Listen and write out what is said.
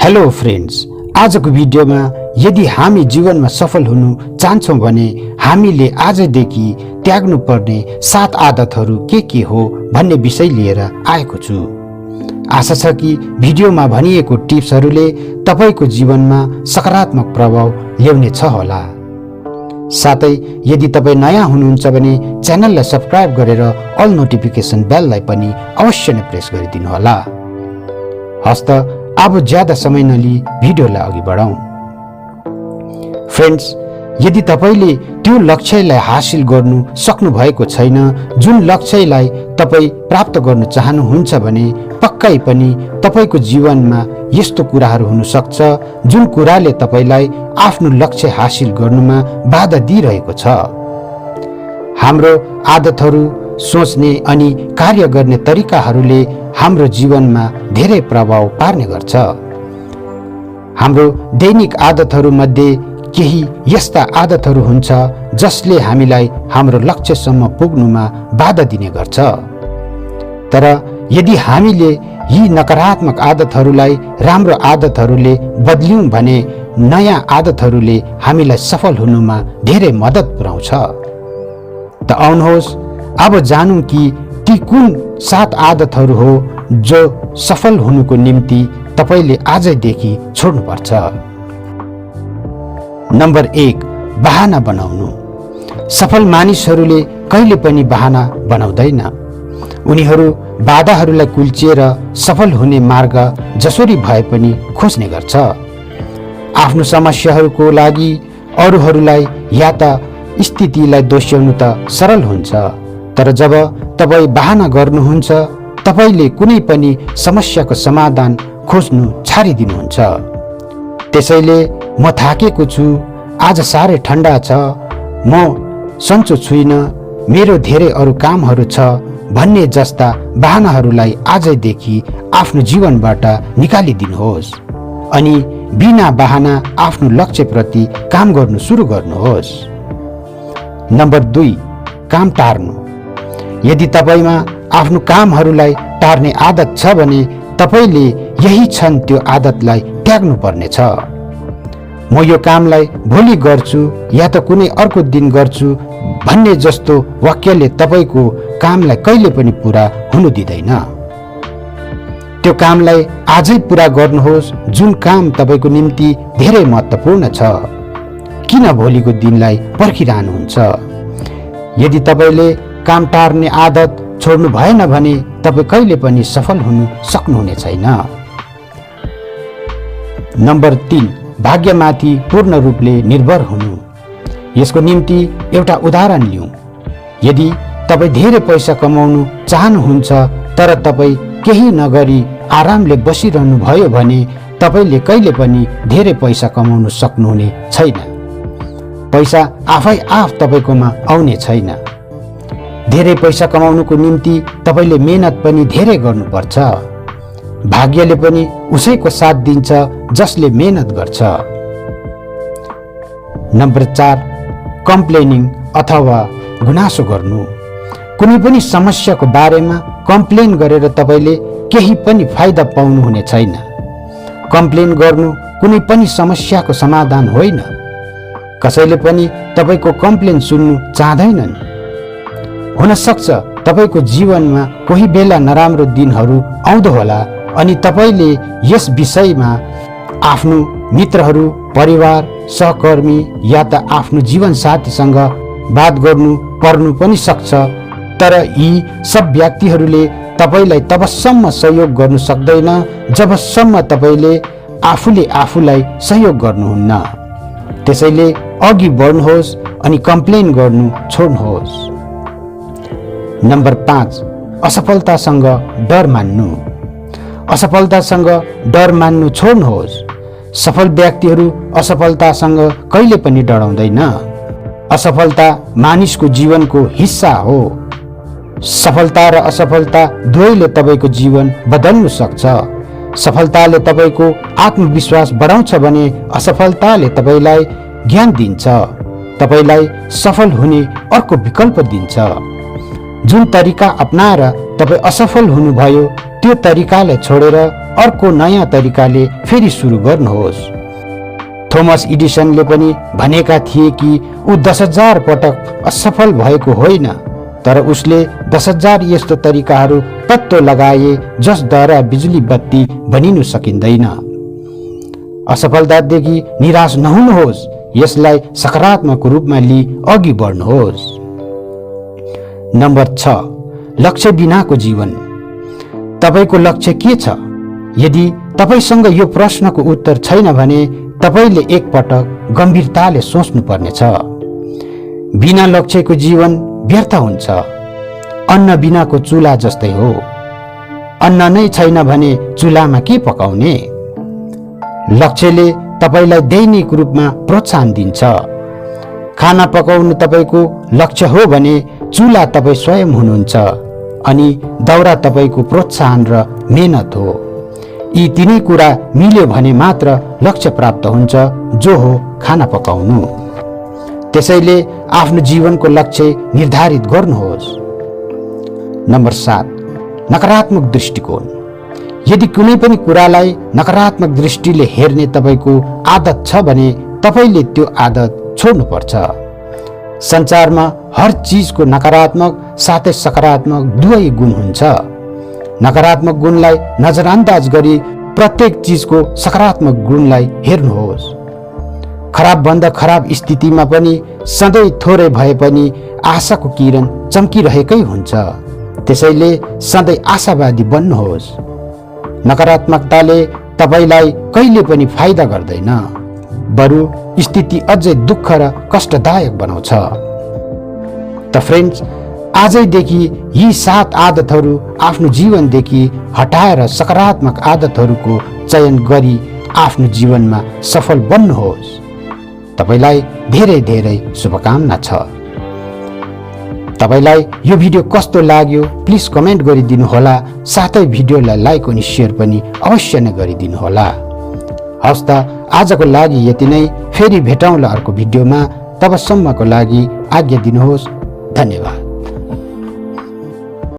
Hello friends, आजको भिडियोमा यदि हामी जीवनमा सफल हुनु चाहन्छौँ भने हामीले आजदेखि त्याग्नुपर्ने 7 आदतहरू के हो भन्ने विषय लिएर आएको छु। आशा छ कि भिडियोमा भनिएको टिप्सहरूले तपाईको जीवनमा सकारात्मक प्रभाव ल्याउने छ होला। साथै यदि तपाई नयाँ हुनुहुन्छ भने च्यानललाई सब्स्क्राइब गरेर अल नोटिफिकेसन बेललाई पनि अवश्य नै प्रेस गरिदिनु होला। हस्त अब ज्यादा समय नलिई भिडियोलाई अघि बढाउँ। फ्रेन्ड्स, यदि तपाईले त्यो लक्ष्यलाई हासिल गर्नु सक्नु भएको छैन जुन लक्ष्यलाई तपाई प्राप्त गर्न चाहनुहुन्छ भने पक्कै पनि तपाईको जीवनमा यस्तो कुराहरू हुन सक्छ जुन कुराले तपाईलाई आफ्नो लक्ष्य हासिल गर्नुमा बाधा दिइरहेको छ। हाम्रो आदतहरू, सोच्ने अनि कार्य गर्ने तरिकाहरूले हाम्रो जीवनमा धेरै प्रभाव पार्ने गर्छ। हाम्रो दैनिक आदतहरू मध्ये केही यस्ता आदतहरू हुन्छ जसले हामीलाई हाम्रो लक्ष्यसम्म पुग्नुमा बाधा दिने गर्छ। तर यदि हामीले यी नकारात्मक आदतहरूलाई राम्रो आदतहरूले बदल्यौं भने नयाँ आदतहरूले हामीलाई सफल हुनुमा धेरै मद्दत पुर्याउँछ। त आउनुहोस् अब जानौं कि ती कुन 7 आदतहरू हो जो सफल हुनुको निम्ति तपाईले आजैदेखि छोड्नुपर्छ। नम्बर 1, बहाना बनाउनु। सफल मानिसहरूले कहिले पनि बहाना बनाउँदैन। उनीहरू बाधाहरूलाई कुल्चिएर सफल हुने मार्ग जसरी भए पनि खोज्ने गर्छ। आफ्नो समस्याहरूको लागि अरूहरूलाई या त स्थितिलाई दोष्याउनु त सरल हुन्छ, तर जब तपाई बहाना गर्नुहुन्छ तपाईले कुनै पनि समस्याको समाधान खोज्नु छाडिदिनुहुन्छ। त्यसैले म थाकेको छु, आज साह्रै ठन्डा छ, म सन्चो छुइनँ, मेरो धेरै अरू कामहरू छ भन्ने जस्ता बहानाहरूलाई आजैदेखि आफ्नो जीवनबाट निकालिदिनुहोस् अनि बिना बहाना आफ्नो लक्ष्यप्रति काम गर्नु सुरु गर्नुहोस्। नम्बर 2, काम टार्नु। यदि तपाईमा आफ्नो कामहरूलाई टार्ने आदत छ भने तपाईले यही क्षण त्यो आदतलाई त्याग्नु पर्नेछ। म यो कामलाई भोलि गर्छु या त कुनै अर्को दिन गर्छु भन्ने जस्तो वाक्यले तपाईको कामलाई कहिले पनि पूरा हुनु दिँदैन। त्यो कामलाई आजै पूरा गर्नुहोस् जुन काम तपाईको निम्ति धेरै महत्त्वपूर्ण छ। किन भोलिको दिनलाई पर्खिरहनुहुन्छ? यदि तपाईले काम टार्ने आदत छोड्नु भएन भने तपाई कहिले पनि सफल हुनु सक्नुहुने छैन। नम्बर 3, भाग्यमाथि पूर्ण रूपले निर्भर हुनु। यसको निम्ति एउटा उदाहरण लिउँ। यदि तपाई धेरै पैसा कमाउनु चाहनुहुन्छ तर तपाई केही नगरी आरामले बसिरहनु भयो भने तपाईले कहिले पनि धेरै पैसा कमाउन सक्नुहुने छैन। पैसा आफै आफ तपाईकोमा आउने छैन। धेरै पैसा कमाउनुको निम्ति तपाईले मेहनत पनि धेरै गर्नुपर्छ। भाग्यले पनि उसैको साथ दिन्छ जसले मेहनत गर्छ। नम्बर 4, कम्प्लेनिङ अथवा गुनासो गर्नु। कुनै पनि समस्याको बारेमा कम्प्लेन गरेर तपाईले केही पनि फाइदा पाउनु हुने छैन। कम्प्लेन गर्नु कुनै पनि समस्याको समाधान होइन। कसैले पनि तपाईको कम्प्लेन सुन्नु चाहँदैनन्। हुन सक्छ तपाईको जीवनमा कोही बेला नराम्रो दिनहरू आउँदो होला अनि तपाईले यस विषयमा आफ्नो मित्रहरू, परिवार, सहकर्मी या त आफ्नो जीवनसाथीसँग बात गर्नु पर्नु पनि सक्छ। तर यी सब व्यक्तिहरूले तपाईलाई तबसम्म सहयोग गर्न सक्दैन जबसम्म तपाईले आफूले आफूलाई सहयोग गर्नुहुन्न। त्यसैले अघि बढ्नुहोस् अनि कम्प्लेन गर्नु छोड्नुहोस्। नम्बर 5, असफलतासँग डर मान्नु। असफलतासँग डर मान्नु छोड्नुहोस्। सफल व्यक्तिहरू असफलतासँग कहिले पनि डराउँदैन। असफलता मानिसको जीवनको हिस्सा हो। सफलता र असफलता दुवैले तपाईको जीवन बदल्न सक्छ। सफलताले तपाईको आत्मविश्वास बढाउँछ भने असफलताले तपाईलाई ज्ञान दिन्छ, तपाईलाई सफल हुने अर्को विकल्प दिन्छ। जुन तरिका अपनाएर तपाई असफल हुनुभयो त्यो तरिकालाई छोडेर अर्को नयाँ तरिकाले फेरि सुरु गर्नुहोस्। थोमस एडिसनले पनि भनेका थिए कि ऊ 10,000 पटक असफल भएको होइन, तर उसले 10,000 यस्तो तरिकाहरू पत्तो लगाए जसद्वारा बिजुली बत्ती बनिनु सकिँदैन। असफलतादेखि निराश नहुनुहोस्, यसलाई सकारात्मक रूपमा लिई अघि बढ्नुहोस्। नम्बर 6, लक्ष्य बिनाको जीवन। तपाईको लक्ष्य के छ? यदि तपाईसँग यो प्रश्नको उत्तर छैन भने तपाईले एकपटक गम्भीरताले सोच्नु पर्नेछ। बिना लक्ष्यको जीवन व्यर्थ हुन्छ। अन्न बिनाको चुला जस्तै हो। अन्न नै छैन भने चुलामा के पकाउने? लक्ष्यले तपाईलाई दैनिक रूपमा प्रोत्साहन दिन्छ। खाना पकाउनु तपाईको लक्ष्य हो भने चुला तपाईँ स्वयं हुनुहुन्छ अनि दाउरा तपाईको प्रोत्साहन र मेहनत हो। यी तीनै कुरा मिल्यो भने मात्र लक्ष्य प्राप्त हुन्छ, जो हो खाना पकाउनु। त्यसैले आफ्नो जीवनको लक्ष्य निर्धारित गर्नुहोस्। नम्बर 7, नकारात्मक दृष्टिकोण। यदि कुनै पनि कुरालाई नकारात्मक दृष्टिले हेर्ने तपाईको आदत छ भने तपाईले त्यो आदत छोड्नुपर्छ। संसारमा हर चीजको नकारात्मक साथै सकारात्मक दुवै गुण हुन्छ। नकारात्मक गुणलाई नजरअन्दाज गरी प्रत्येक चीजको सकारात्मक गुणलाई हेर्नुहोस्। खराब भन्दा खराब स्थितिमा पनि सधैँ थोरै भए पनि आशाको किरण चम्किरहेकै हुन्छ। त्यसैले सधैँ आशावादी बन्नुहोस्। नकारात्मकताले तपाईलाई कहिले पनि फाइदा गर्दैन, बरु स्थिति अझै दुःख र कष्टदायक बनाउँछ। त फ्रेन्ड्स, आजैदेखि यी 7 आदतहरू आफ्नो जीवनदेखि हटाएर सकारात्मक आदतहरूको चयन गरी आफ्नो जीवनमा सफल बन्नुहोस्। तपाईलाई धेरै धेरै शुभकामना छ। तपाईलाई यो भिडियो कस्तो लाग्यो प्लिज कमेन्ट गरिदिनु होला। साथै भिडियोलाई लाइक अनि शेयर पनि अवश्य नै गरिदिनु होला। हवस् त, आजको लागि यति नै। फेरि भेटौँला अर्को भिडियोमा। तबसम्मको लागि आज्ञा दिनुहोस्। धन्यवाद।